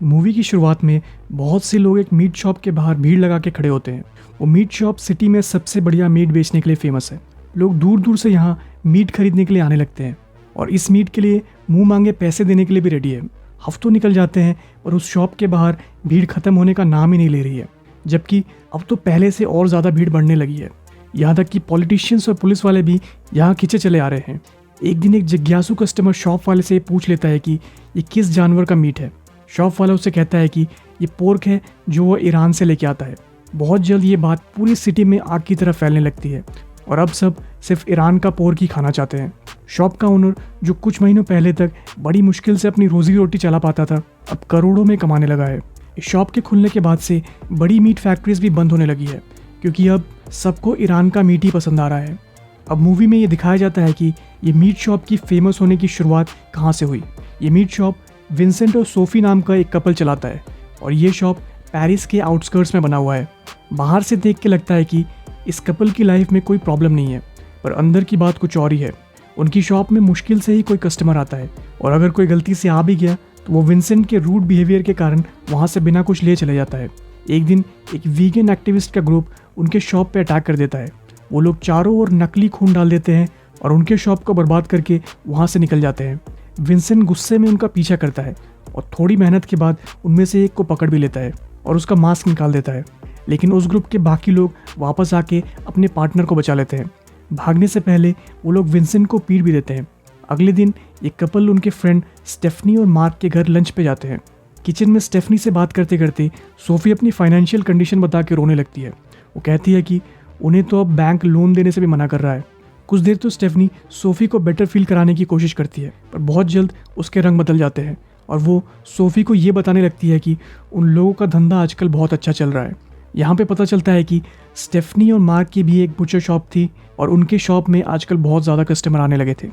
Movie की शुरुआत में बहुत से लोग एक मीट शॉप के बाहर भीड़ लगा के खड़े होते हैं। वो मीट शॉप सिटी में सबसे बढ़िया मीट बेचने के लिए फेमस है। लोग दूर दूर से यहाँ मीट खरीदने के लिए आने लगते हैं और इस मीट के लिए मुंह मांगे पैसे देने के लिए भी रेडी है। हफ्तों निकल जाते हैं और उस शॉप के बाहर भीड़ खत्म होने का नाम ही नहीं ले रही है, जबकि अब तो पहले से और ज़्यादा भीड़ बढ़ने लगी है। यहाँ तक कि पॉलिटिशियंस और पुलिस वाले भी यहाँ खींचे चले आ रहे हैं। एक दिन एक जिज्ञासु कस्टमर शॉप वाले से पूछ लेता है कि ये किस जानवर का मीट है। शॉप वाला उससे कहता है कि ये पोर्क है जो वो ईरान से लेके आता है। बहुत जल्द ये बात पूरी सिटी में आग की तरह फैलने लगती है और अब सब सिर्फ ईरान का पोर्क ही खाना चाहते हैं। शॉप का ओनर, जो कुछ महीनों पहले तक बड़ी मुश्किल से अपनी रोजी रोटी चला पाता था, अब करोड़ों में कमाने लगा है। इस शॉप के खुलने के बाद से बड़ी मीट फैक्ट्रीज भी बंद होने लगी है, क्योंकि अब सबको ईरान का मीट ही पसंद आ रहा है। अब मूवी में ये दिखाया जाता है कि ये मीट शॉप की फेमस होने की शुरुआत कहाँ से हुई। ये मीट शॉप विंसेंट और सोफी नाम का एक कपल चलाता है और ये शॉप पेरिस के आउटस्कर्ट्स में बना हुआ है। बाहर से देख के लगता है कि इस कपल की लाइफ में कोई प्रॉब्लम नहीं है, पर अंदर की बात कुछ और ही है। उनकी शॉप में मुश्किल से ही कोई कस्टमर आता है और अगर कोई गलती से आ भी गया तो वो विंसेंट के रूड बिहेवियर के कारण वहाँ से बिना कुछ लिए चले जाता है। एक दिन एक वीगन एक्टिविस्ट का ग्रुप उनके शॉप पे अटैक कर देता है। वो लोग चारों ओर नकली खून डाल देते हैं और उनके शॉप को बर्बाद करके वहाँ से निकल जाते हैं। विंसेंट गुस्से में उनका पीछा करता है और थोड़ी मेहनत के बाद उनमें से एक को पकड़ भी लेता है और उसका मास्क निकाल देता है। लेकिन उस ग्रुप के बाकी लोग वापस आके अपने पार्टनर को बचा लेते हैं। भागने से पहले वो लोग विंसेंट को पीट भी देते हैं। अगले दिन एक कपल उनके फ्रेंड स्टेफनी और मार्क के घर लंच पे जाते हैं। किचन में स्टेफनी से बात करते करते सोफी अपनी फाइनेंशियल कंडीशन बता के रोने लगती है। वो कहती है कि उन्हें तो अब बैंक लोन देने से भी मना कर रहा है। कुछ देर तो स्टेफनी सोफी को बेटर फील कराने की कोशिश करती है, पर बहुत जल्द उसके रंग बदल जाते हैं और वो सोफी को ये बताने लगती है कि उन लोगों का धंधा आजकल बहुत अच्छा चल रहा है। यहाँ पे पता चलता है कि स्टेफनी और मार्क की भी एक बुचर शॉप थी और उनके शॉप में आजकल बहुत ज़्यादा कस्टमर आने लगे थे।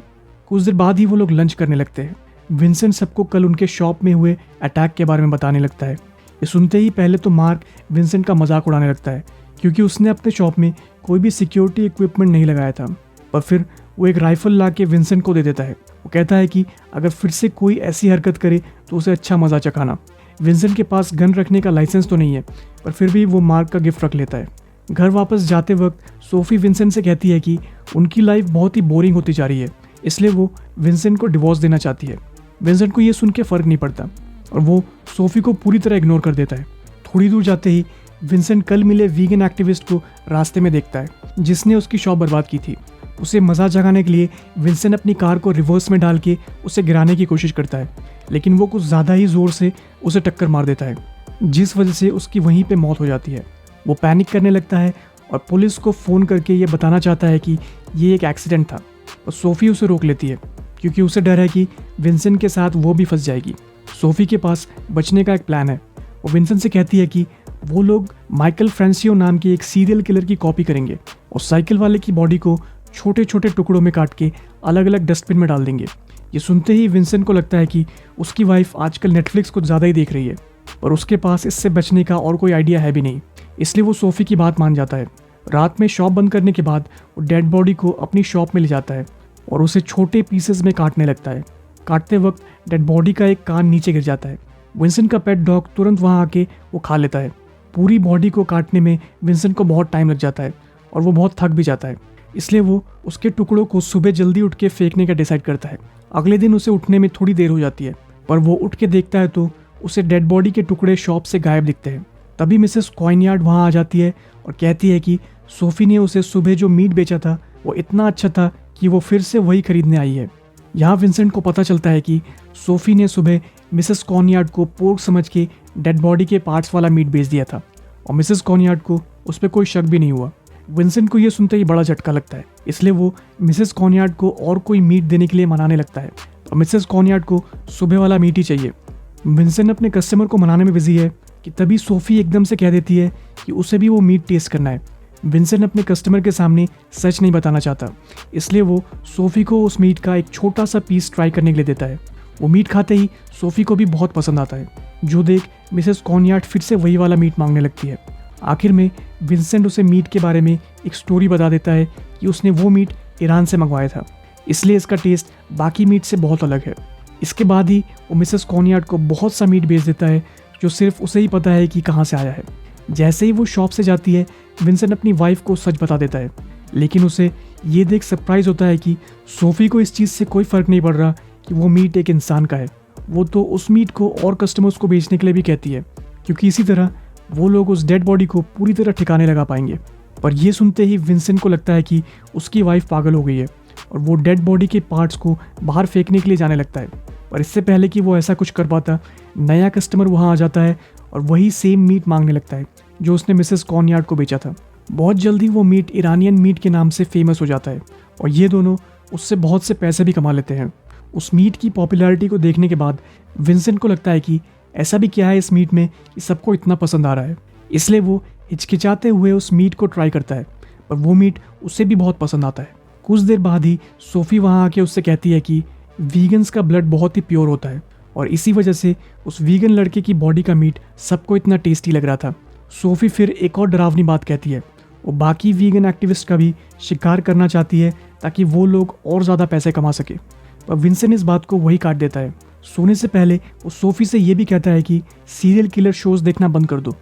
कुछ देर बाद ही वो लोग लंच करने लगते हैं। विंसेंट सबको कल उनके शॉप में हुए अटैक के बारे में बताने लगता है। ये सुनते ही पहले तो मार्क विंसेंट का मजाक उड़ाने लगता है, क्योंकि उसने अपने शॉप में कोई भी सिक्योरिटी इक्विपमेंट नहीं लगाया था। पर फिर वो एक राइफल ला के विंसेंट को दे देता है। वो कहता है कि अगर फिर से कोई ऐसी हरकत करे तो उसे अच्छा मजा चखाना। विंसेंट के पास गन रखने का लाइसेंस तो नहीं है, पर फिर भी वो मार्क का गिफ्ट रख लेता है। घर वापस जाते वक्त सोफी विंसेंट से कहती है कि उनकी लाइफ बहुत ही बोरिंग होती जा रही है, इसलिए वो विंसेंट को डिवोर्स देना चाहती है। विंसेंट को ये सुन के फ़र्क नहीं पड़ता और वो सोफी को पूरी तरह इग्नोर कर देता है। थोड़ी दूर जाते ही विंसेंट कल मिले वीगन एक्टिविस्ट को रास्ते में देखता है, जिसने उसकी शॉप बर्बाद की थी। उसे मजा जगाने के लिए विंसेंट अपनी कार को रिवर्स में डाल के उसे गिराने की कोशिश करता है, लेकिन वो कुछ ज़्यादा ही ज़ोर से उसे टक्कर मार देता है, जिस वजह से उसकी वहीं पे मौत हो जाती है। वो पैनिक करने लगता है और पुलिस को फ़ोन करके ये बताना चाहता है कि ये एक एक्सीडेंट था, और सोफ़ी उसे रोक लेती है क्योंकि उसे डर है कि विंसेंट के साथ वो भी फंस जाएगी। सोफ़ी के पास बचने का एक प्लान है। वो विंसेंट से कहती है कि वो लोग माइकल फ्रांसियो नाम के एक सीरियल किलर की कॉपी करेंगे और साइकिल वाले की बॉडी को छोटे छोटे टुकड़ों में काट के अलग अलग डस्टबिन में डाल देंगे। ये सुनते ही विंसेंट को लगता है कि उसकी वाइफ आजकल नेटफ्लिक्स कुछ ज़्यादा ही देख रही है और उसके पास इससे बचने का और कोई आइडिया है भी नहीं, इसलिए वो सोफ़ी की बात मान जाता है। रात में शॉप बंद करने के बाद वो डेड बॉडी को अपनी शॉप में ले जाता है और उसे छोटे पीसेस में काटने लगता है। काटते वक्त डेड बॉडी का एक कान नीचे गिर जाता है। विंसेंट का पेट डॉग तुरंत वहाँ आके वो खा लेता है। पूरी बॉडी को काटने में विंसेंट को बहुत टाइम लग जाता है और वो बहुत थक भी जाता है, इसलिए वो उसके टुकड़ों को सुबह जल्दी उठ के फेंकने का डिसाइड करता है। अगले दिन उसे उठने में थोड़ी देर हो जाती है, पर वो उठ के देखता है तो उसे डेड बॉडी के टुकड़े शॉप से गायब दिखते हैं। तभी मिसेस कॉइनयार्ड वहाँ आ जाती है और कहती है कि सोफ़ी ने उसे सुबह जो मीट बेचा था वो इतना अच्छा था कि वो फिर से वही खरीदने आई है। यहाँ विंसेंट को पता चलता है कि सोफ़ी ने सुबह मिसेस कॉइनयार्ड को पोर्क समझ के डेड बॉडी के पार्ट्स वाला मीट बेच दिया था और मिसेस कॉइनयार्ड को उस पर कोई शक भी नहीं हुआ। विंसेंट को ये सुनते ही बड़ा झटका लगता है, इसलिए वो मिसेस कॉइनयार्ड को और कोई मीट देने के लिए मनाने लगता है और मिसेस कॉइनयार्ड को सुबह वाला मीट ही चाहिए। विंसेंट अपने कस्टमर को मनाने में बिजी है कि तभी सोफ़ी एकदम से कह देती है कि उसे भी वो मीट टेस्ट करना है। विंसेंट अपने कस्टमर के सामने सच नहीं बताना चाहता, इसलिए वो सोफ़ी को उस मीट का एक छोटा सा पीस ट्राई करने के लिए देता है। वो मीट खाते ही सोफ़ी को भी बहुत पसंद आता है, जो देख मिसेस कॉइनयार्ड फिर से वही वाला मीट मांगने लगती है। आखिर में विंसेंट उसे मीट के बारे में एक स्टोरी बता देता है कि उसने वो मीट ईरान से मंगवाया था, इसलिए इसका टेस्ट बाकी मीट से बहुत अलग है। इसके बाद ही वो मिसेस कॉर्नयार्ड को बहुत सा मीट बेच देता है जो सिर्फ उसे ही पता है कि कहाँ से आया है। जैसे ही वो शॉप से जाती है, विंसेंट अपनी वाइफ को सच बता देता है, लेकिन उसे ये देख सरप्राइज होता है कि सोफी को इस चीज़ से कोई फ़र्क नहीं पड़ रहा कि वो मीट एक इंसान का है। वो तो उस मीट को और कस्टमर्स को बेचने के लिए भी कहती है, क्योंकि इसी तरह वो लोग उस डेड बॉडी को पूरी तरह ठिकाने लगा पाएंगे। पर यह सुनते ही विंसेंट को लगता है कि उसकी वाइफ पागल हो गई है और वो डेड बॉडी के पार्ट्स को बाहर फेंकने के लिए जाने लगता है। पर इससे पहले कि वो ऐसा कुछ कर पाता, नया कस्टमर वहाँ आ जाता है और वही सेम मीट मांगने लगता है जो उसने मिसेस कॉर्नयार्ड को बेचा था। बहुत जल्दी वो मीट इरानियन मीट के नाम से फेमस हो जाता है और ये दोनों उससे बहुत से पैसे भी कमा लेते हैं। उस मीट की पॉपुलैरिटी को देखने के बाद विंसेंट को लगता है कि ऐसा भी क्या है इस मीट में कि सबको इतना पसंद आ रहा है। इसलिए वो हिचकिचाते हुए उस मीट को ट्राई करता है, पर वो मीट उसे भी बहुत पसंद आता है। कुछ देर बाद ही सोफ़ी वहाँ आके उससे कहती है कि वीगन्स का ब्लड बहुत ही प्योर होता है और इसी वजह से उस वीगन लड़के की बॉडी का मीट सबको इतना टेस्टी लग रहा था। सोफ़ी फिर एक और डरावनी बात कहती है, वो बाकी वीगन एक्टिविस्ट का भी शिकार करना चाहती है ताकि वो लोग और ज़्यादा पैसे कमा सके। पर विंसेंट इस बात को वही काट देता है। सोने से पहले वो सोफ़ी से ये भी कहता है कि सीरियल किलर शोज़ देखना बंद कर दो।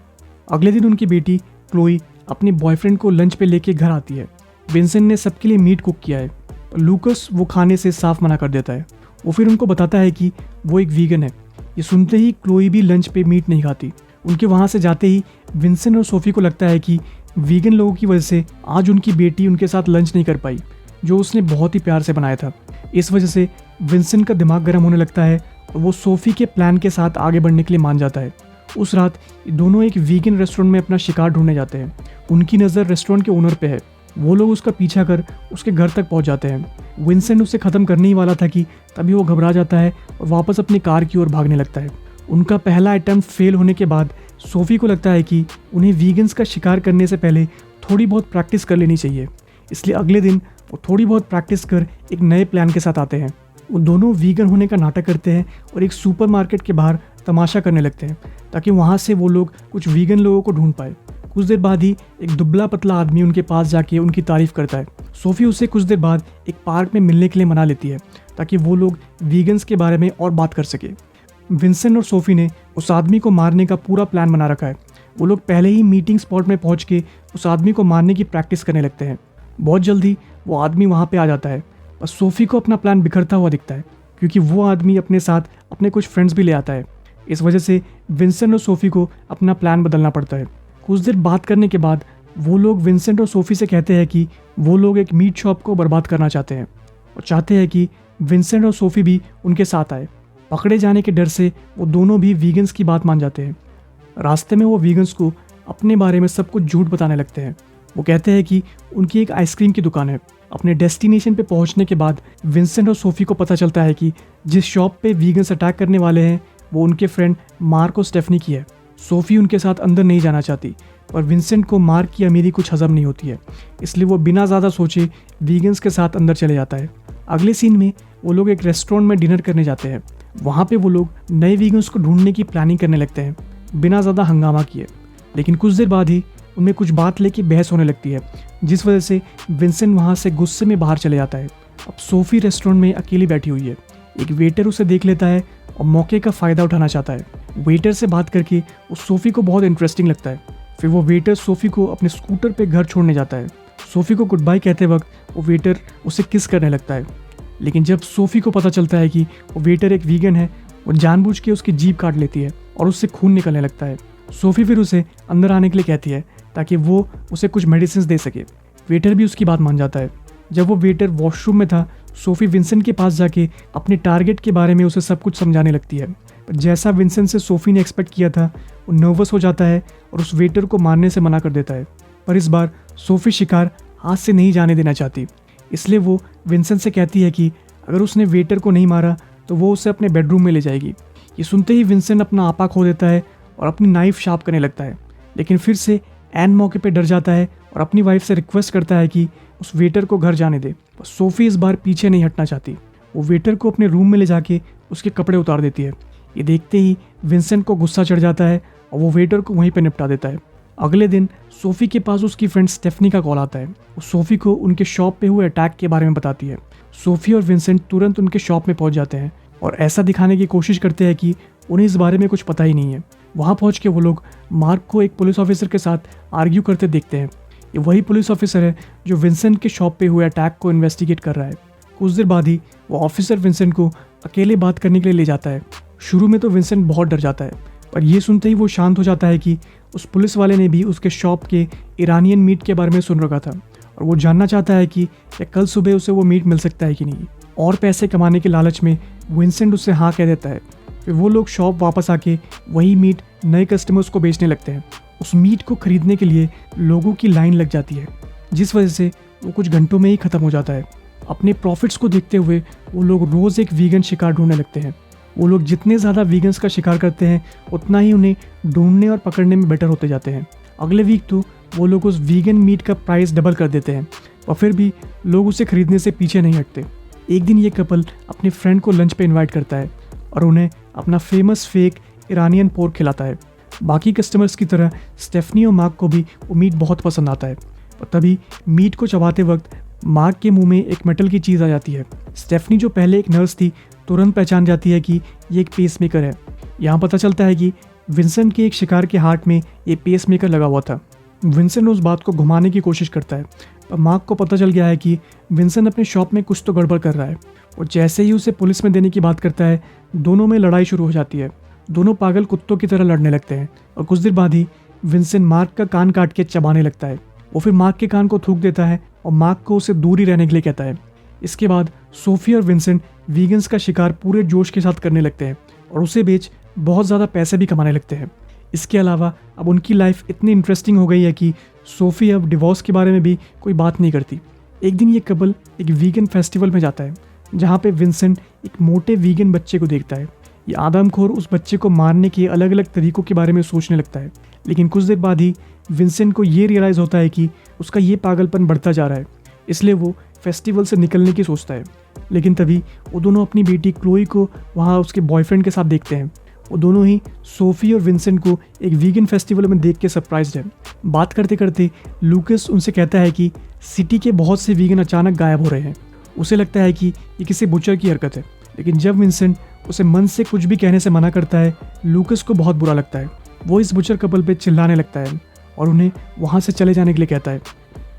अगले दिन उनकी बेटी क्लोई अपने बॉयफ्रेंड को लंच पे लेके घर आती है। विंसेंट ने सबके लिए मीट कुक किया है, लूकस वो खाने से साफ मना कर देता है। वो फिर उनको बताता है कि वो एक वीगन है। ये सुनते ही क्लोई भी लंच पे मीट नहीं खाती। उनके वहाँ से जाते ही विंसेंट और सोफ़ी को लगता है कि वीगन लोगों की वजह से आज उनकी बेटी उनके साथ लंच नहीं कर पाई, जो उसने बहुत ही प्यार से बनाया था। इस वजह से विंसेंट का दिमाग गर्म होने लगता है और वो सोफ़ी के प्लान के साथ आगे बढ़ने के लिए मान जाता है। उस रात दोनों एक वीगन रेस्टोरेंट में अपना शिकार ढूंढने जाते हैं। उनकी नज़र रेस्टोरेंट के ओनर पे है। वो लोग उसका पीछा कर उसके घर तक पहुंच जाते हैं। विंसेंट उसे ख़त्म करने ही वाला था कि तभी वो घबरा जाता है और वापस अपनी कार की ओर भागने लगता है। उनका पहला अटेम्प्ट फेल होने के बाद सोफ़ी को लगता है कि उन्हें वीगन्स का शिकार करने से पहले थोड़ी बहुत प्रैक्टिस कर लेनी चाहिए। इसलिए अगले दिन वो थोड़ी बहुत प्रैक्टिस कर एक नए प्लान के साथ आते हैं। वो दोनों वीगन होने का नाटक करते हैं और एक सुपरमार्केट के बाहर तमाशा करने लगते हैं ताकि वहाँ से वो लोग कुछ वीगन लोगों को ढूंढ पाए। कुछ देर बाद ही एक दुबला पतला आदमी उनके पास जाके उनकी तारीफ करता है। सोफ़ी उसे कुछ देर बाद एक पार्क में मिलने के लिए मना लेती है ताकि वो लोग वीगन्स के बारे में और बात कर सके। विंसेंट और सोफ़ी ने उस आदमी को मारने का पूरा प्लान बना रखा है। वो लोग पहले ही मीटिंग स्पॉट में पहुंच के उस आदमी को मारने की प्रैक्टिस करने लगते हैं। बहुत जल्दी वो आदमी वहाँ पे आ जाता है, पर सोफ़ी को अपना प्लान बिखरता हुआ दिखता है क्योंकि वो आदमी अपने साथ अपने कुछ फ्रेंड्स भी ले आता है। इस वजह से विंसेंट और सोफ़ी को अपना प्लान बदलना पड़ता है। कुछ देर बात करने के बाद वो लोग विंसेंट और सोफ़ी से कहते हैं कि वो लोग एक मीट शॉप को बर्बाद करना चाहते हैं और चाहते हैं कि विंसेंट और सोफ़ी भी उनके साथ आए। पकड़े जाने के डर से वो दोनों भी वीगन्स की बात मान जाते हैं। रास्ते में वो वीगन्स को अपने बारे में सब कुछ झूठ बताने लगते हैं। वो कहते हैं कि उनकी एक आइसक्रीम की दुकान है। अपने डेस्टिनेशन पे पहुंचने के बाद विंसेंट और सोफ़ी को पता चलता है कि जिस शॉप पे वीगन्स अटैक करने वाले हैं वो उनके फ्रेंड मार्क और स्टेफनी की है। सोफ़ी उनके साथ अंदर नहीं जाना चाहती, पर विंसेंट को मार्क की अमीरी कुछ हजम नहीं होती है, इसलिए वो बिना ज़्यादा सोचे वीगन्स के साथ अंदर चले जाता है। अगले सीन में वो लोग एक रेस्टोरेंट में डिनर करने जाते हैं। वहाँ पे वो लोग नए वीगन्स को ढूंढने की प्लानिंग करने लगते हैं बिना ज़्यादा हंगामा किए। लेकिन कुछ देर बाद ही उनमें कुछ बात लेके बहस होने लगती है, जिस वजह से विंसेंट वहाँ से गुस्से में बाहर चले जाता है। अब सोफ़ी रेस्टोरेंट में अकेली बैठी हुई है। एक वेटर उसे देख लेता है और मौके का फ़ायदा उठाना चाहता है। वेटर से बात करके उस सोफ़ी को बहुत इंटरेस्टिंग लगता है। फिर वो वेटर सोफ़ी को अपने स्कूटर पे घर छोड़ने जाता है। सोफ़ी को गुड बाय कहते वक्त वो वेटर उसे किस करने लगता है, लेकिन जब सोफ़ी को पता चलता है कि वो वेटर एक वीगन है, वो जानबूझ के उसकी जीभ काट लेती है और उससे खून निकलने लगता है। सोफ़ी फिर उसे अंदर आने के लिए कहती है ताकि वो उसे कुछ मेडिसिन दे सके। वेटर भी उसकी बात मान जाता है। जब वो वेटर वॉशरूम में था, सोफ़ी विंसेंट के पास जाके अपने टारगेट के बारे में उसे सब कुछ समझाने लगती है। पर जैसा विंसेंट से सोफ़ी ने एक्सपेक्ट किया था, वो नर्वस हो जाता है और उस वेटर को मारने से मना कर देता है। पर इस बार सोफ़ी शिकार हाथ से नहीं जाने देना चाहती, इसलिए वो विंसेंट से कहती है कि अगर उसने वेटर को नहीं मारा तो वो उसे अपने बेडरूम में ले जाएगी। ये सुनते ही विंसेंट अपना आपा खो देता है और अपनी नाइफ शार्प करने लगता है, लेकिन फिर से एन मौके पे डर जाता है और अपनी वाइफ से रिक्वेस्ट करता है कि उस वेटर को घर जाने दे। पर सोफ़ी इस बार पीछे नहीं हटना चाहती। वो वेटर को अपने रूम में ले जाके उसके कपड़े उतार देती है। ये देखते ही विंसेंट को गुस्सा चढ़ जाता है और वो वेटर को वहीं पे निपटा देता है। अगले दिन सोफ़ी के पास उसकी फ्रेंड स्टेफनी का कॉल आता है। वो सोफ़ी को उनके शॉप पे हुए अटैक के बारे में बताती है। सोफ़ी और विंसेंट तुरंत उनके शॉप में पहुंच जाते हैं और ऐसा दिखाने की कोशिश करते हैं कि उन्हें इस बारे में कुछ पता ही नहीं है। वहाँ पहुँच के वो लोग मार्क को एक पुलिस ऑफिसर के साथ आर्ग्यू करते देखते हैं। ये वही पुलिस ऑफिसर है जो विंसेंट के शॉप पे हुए अटैक को इन्वेस्टिगेट कर रहा है। कुछ देर बाद ही वो ऑफिसर विंसेंट को अकेले बात करने के लिए ले जाता है। शुरू में तो विंसेंट बहुत डर जाता है, पर यह सुनते ही वो शांत हो जाता है कि उस पुलिस वाले ने भी उसके शॉप के ईरानियन मीट के बारे में सुन रखा था और वो जानना चाहता है कि क्या कल सुबह उसे वो मीट मिल सकता है कि नहीं। और पैसे कमाने के लालच में विंसेंट उससे हाँ कह देता है। फिर वो लोग शॉप वापस आके वही मीट नए कस्टमर्स को बेचने लगते हैं। उस मीट को खरीदने के लिए लोगों की लाइन लग जाती है, जिस वजह से वो कुछ घंटों में ही ख़त्म हो जाता है। अपने प्रॉफिट्स को देखते हुए वो लोग रोज़ एक वीगन शिकार ढूंढने लगते हैं। वो लोग जितने ज़्यादा वीगन्स का शिकार करते हैं उतना ही उन्हें ढूंढने और पकड़ने में बेटर होते जाते हैं। अगले वीक तो वो लोग उस वीगन मीट का प्राइस डबल कर देते हैं और फिर भी लोग उसे खरीदने से पीछे नहीं हटते। एक दिन ये कपल अपने फ्रेंड को लंच पे इनवाइट करता है और उन्हें अपना फेमस फेक ईरानियन पोर्क खिलाता है। बाकी कस्टमर्स की तरह स्टेफनी और मार्क को भी वो मीट बहुत पसंद आता है। और तभी मीट को चबाते वक्त मार्क के मुंह में एक मेटल की चीज़ आ जाती है। स्टेफनी जो पहले एक नर्स थी तुरंत पहचान जाती है कि ये एक पेसमेकर है। यहाँ पता चलता है कि विंसेंट के एक शिकार के हार्ट में ये पेसमेकर लगा हुआ था। विंसेंट उस बात को घुमाने की कोशिश करता है, पर मार्क को पता चल गया है कि विंसेंट अपने शॉप में कुछ तो गड़बड़ कर रहा है। और जैसे ही उसे पुलिस में देने की बात करता है, दोनों में लड़ाई शुरू हो जाती है। दोनों पागल कुत्तों की तरह लड़ने लगते हैं और कुछ देर बाद ही विंसेंट मार्क का कान काट के चबाने लगता है। वो फिर मार्क के कान को थूक देता है और मार्क को उसे दूर ही रहने के लिए कहता है। इसके बाद सोफी और विंसेंट वीगन्स का शिकार पूरे जोश के साथ करने लगते हैं और उसे बेच बहुत ज़्यादा पैसे भी कमाने लगते हैं। इसके अलावा अब उनकी लाइफ इतनी इंटरेस्टिंग हो गई है कि सोफी अब डिवोर्स के बारे में भी कोई बात नहीं करती। एक दिन ये कपल एक वीगन फेस्टिवल में जाता है जहाँ पे विंसेंट एक मोटे वीगन बच्चे को देखता है। ये आदमखोर उस बच्चे को मारने के अलग अलग तरीकों के बारे में सोचने लगता है, लेकिन कुछ देर बाद ही विंसेंट को ये रियलाइज़ होता है कि उसका ये पागलपन बढ़ता जा रहा है, इसलिए वो फेस्टिवल से निकलने की सोचता है। लेकिन तभी वो दोनों अपनी बेटी क्लोई को वहाँ उसके बॉयफ्रेंड के साथ देखते हैं। वो दोनों ही सोफी और विंसेंट को एक वीगन फेस्टिवल में देख के सरप्राइज्ड है। बात करते करते लूकस उनसे कहता है कि सिटी के बहुत से वीगन अचानक गायब हो रहे हैं। उसे लगता है कि ये किसी बुचर की हरकत है, लेकिन जब विंसेंट उसे मन से कुछ भी कहने से मना करता है, लूकस को बहुत बुरा लगता है। वो इस बुचर कपल पे चिल्लाने लगता है और उन्हें वहाँ से चले जाने के लिए कहता है।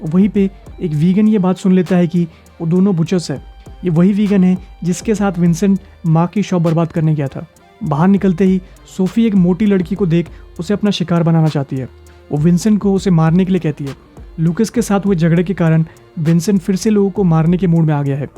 वहीं पे एक वीगन ये बात सुन लेता है कि वो दोनों बुचर्स है। ये वही वीगन है जिसके साथ विंसेंट माँ की शॉप बर्बाद करने गया था। बाहर निकलते ही सोफी एक मोटी लड़की को देख उसे अपना शिकार बनाना चाहती है। वो विंसेंट को उसे मारने के लिए कहती है। लूकस के साथ हुए झगड़े के कारण विंसेंट फिर से लोगों को मारने के मूड में आ गया है।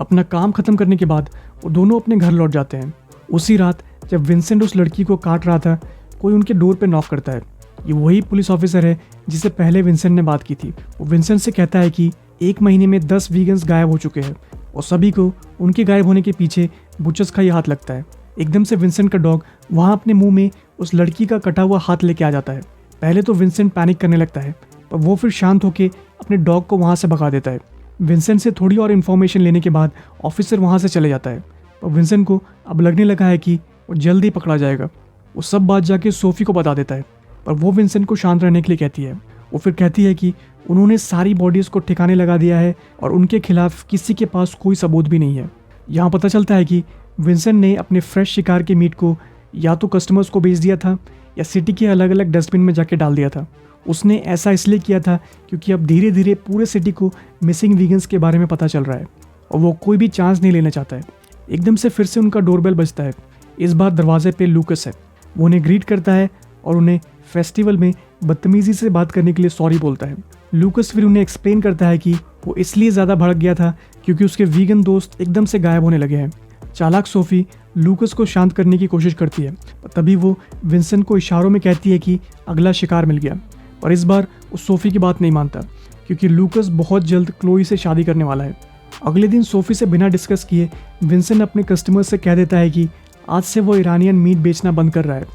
अपना काम खत्म करने के बाद वो दोनों अपने घर लौट जाते हैं। उसी रात जब विंसेंट उस लड़की को काट रहा था, कोई उनके डोर पे नॉक करता है। ये वही पुलिस ऑफिसर है जिससे पहले विंसेंट ने बात की थी। वो विंसेंट से कहता है कि 1 महीने में 10 वीगन्स गायब हो चुके हैं और सभी को उनके गायब होने के पीछे बुचर्स का ही हाथ लगता है। एकदम से विंसेंट का डॉग वहाँ अपने मुंह में उस लड़की का कटा हुआ हाथ लेके आ जाता है। पहले तो विंसेंट पैनिक करने लगता है, पर वो फिर शांत होकर अपने डॉग को वहाँ से भगा देता है। विंसेंट से थोड़ी और इन्फॉर्मेशन लेने के बाद ऑफिसर वहाँ से चले जाता है। पर विंसेंट को अब लगने लगा है कि वो जल्द ही पकड़ा जाएगा। वो सब बात जाके सोफी को बता देता है, पर वो विंसेंट को शांत रहने के लिए कहती है। वो फिर कहती है कि उन्होंने सारी बॉडीज़ को ठिकाने लगा दिया है और उनके खिलाफ किसी के पास कोई सबूत भी नहीं है। यहाँ पता चलता है कि विंसेंट ने अपने फ्रेश शिकार के मीट को या तो कस्टमर्स को बेच दिया था या सिटी के अलग अलग डस्टबिन में जाके डाल दिया था। उसने ऐसा इसलिए किया था क्योंकि अब धीरे धीरे पूरे सिटी को मिसिंग वीगन्स के बारे में पता चल रहा है और वो कोई भी चांस नहीं लेना चाहता है। एकदम से फिर से उनका डोरबेल बजता है। इस बार दरवाजे पे लूकस है। वो उन्हें ग्रीट करता है और उन्हें फेस्टिवल में बदतमीजी से बात करने के लिए सॉरी बोलता है। लूकस फिर उन्हें एक्सप्लेन करता है कि वो इसलिए ज़्यादा भड़क गया था क्योंकि उसके वीगन दोस्त एकदम से गायब होने लगे हैं। चालाक सोफी लूकस को शांत करने की कोशिश करती है, तभी वो विंसेंट को इशारों में कहती है कि अगला शिकार मिल गया। पर इस बार उस सोफी की बात नहीं मानता क्योंकि लूकस बहुत जल्द क्लोई से शादी करने वाला है। अगले दिन सोफी से बिना डिस्कस किए विंसेंट अपने कस्टमर से कह देता है कि आज से वो ईरानियन मीट बेचना बंद कर रहा है,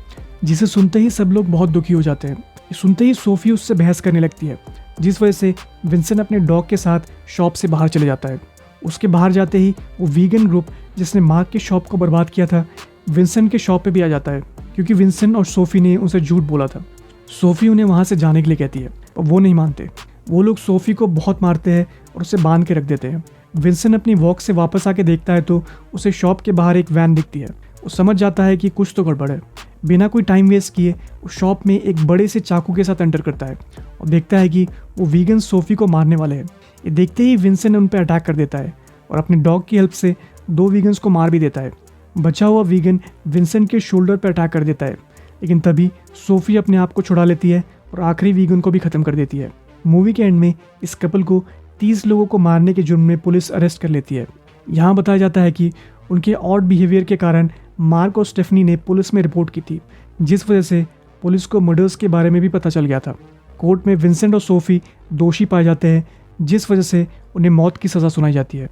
जिसे सुनते ही सब लोग बहुत दुखी हो जाते हैं। सुनते ही सोफी उससे बहस करने लगती है, जिस वजह से विंसेंट अपने डॉग के साथ शॉप से बाहर चले जाता है। उसके बाहर जाते ही वो वीगन ग्रुप जिसने मार्क की शॉप को बर्बाद किया था, विंसेंट के शॉप पे भी आ जाता है क्योंकि विंसेंट और सोफी ने उसे झूठ बोला था। सोफी उन्हें वहाँ से जाने के लिए कहती है, पर वो नहीं मानते। वो लोग सोफी को बहुत मारते हैं और उसे बांध के रख देते हैं। विंसेंट अपनी वॉक से वापस आके देखता है तो उसे शॉप के बाहर एक वैन दिखती है। वो समझ जाता है कि कुछ तो गड़बड़ है। बिना कोई टाइम वेस्ट किए वो शॉप में एक बड़े से चाकू के साथ एंटर करता है और देखता है कि वो वीगन सोफी को मारने वाले हैं। ये देखते ही विंसेंट उन पर अटैक कर देता है और अपने डॉग की हेल्प से 2 वीगन्स को मार भी देता है। बचा हुआ वीगन विंसेंट के शोल्डर पर अटैक कर देता है, लेकिन तभी सोफी अपने आप को छुड़ा लेती है और आखिरी वीगन को भी ख़त्म कर देती है। मूवी के एंड में इस कपल को 30 लोगों को मारने के जुर्म में पुलिस अरेस्ट कर लेती है। यहाँ बताया जाता है कि उनके ऑड बिहेवियर के कारण मार्क और स्टेफनी ने पुलिस में रिपोर्ट की थी, जिस वजह से पुलिस को मर्डर्स के बारे में भी पता चल गया था। कोर्ट में विंसेंट और सोफी दोषी पाए जाते हैं, जिस वजह से उन्हें मौत की सज़ा सुनाई जाती है।